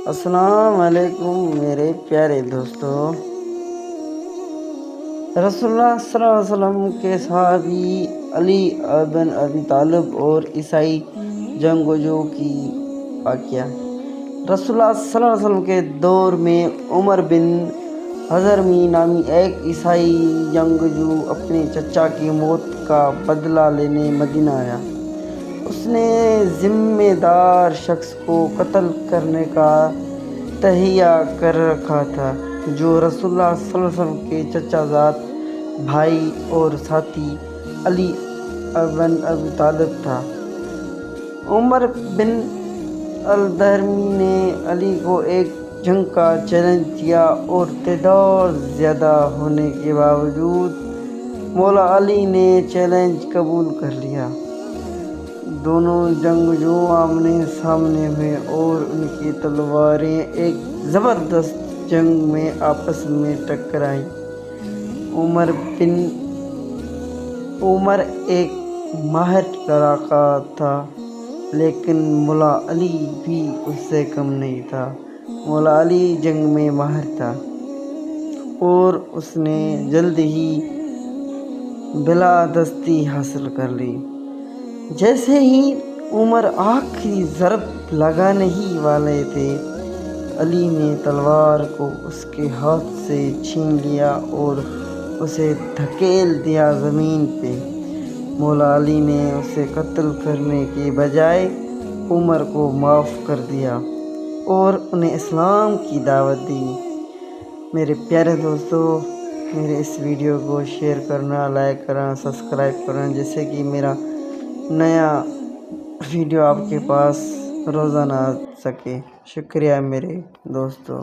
السلام علیکم میرے پیارے دوستو۔ رسول اللہ صلی اللہ علیہ وسلم کے صحابی علی بن ابی طالب اور عیسائی جنگجو کی واقعہ۔ رسول اللہ صلی اللہ علیہ وسلم کے دور میں عمر بن حضرمی نامی ایک عیسائی جنگجو اپنے چچا کی موت کا بدلہ لینے مدینہ آیا۔ اس نے ذمہ دار شخص کو قتل کرنے کا تہیہ کر رکھا تھا، جو رسول اللہ صلی اللہ علیہ وسلم کے چچا زاد بھائی اور ساتھی علی بن ابی طالب تھا۔ عمر بن الدرمی نے علی کو ایک جنگ کا چیلنج دیا اور تعداد زیادہ ہونے کے باوجود مولا علی نے چیلنج قبول کر لیا۔ دونوں جنگجو آمنے سامنے ہوئے اور ان کی تلواریں ایک زبردست جنگ میں آپس میں ٹکرائیں۔ عمر ایک ماہر لڑاکا تھا، لیکن مولا علی بھی اس سے کم نہیں تھا۔ مولا علی جنگ میں ماہر تھا اور اس نے جلد ہی بالادستی حاصل کر لی۔ جیسے ہی عمر آخری ضرب لگانے ہی والے تھے، علی نے تلوار کو اس کے ہاتھ سے چھین لیا اور اسے دھکیل دیا زمین پہ۔ مولا علی نے اسے قتل کرنے کے بجائے عمر کو معاف کر دیا اور انہیں اسلام کی دعوت دی۔ میرے پیارے دوستو، میرے اس ویڈیو کو شیئر کرنا، لائک کرنا، سبسکرائب کرنا، جس سے کہ میرا نیا ویڈیو آپ کے پاس روزانہ آ سکے۔ شکریہ میرے دوستو۔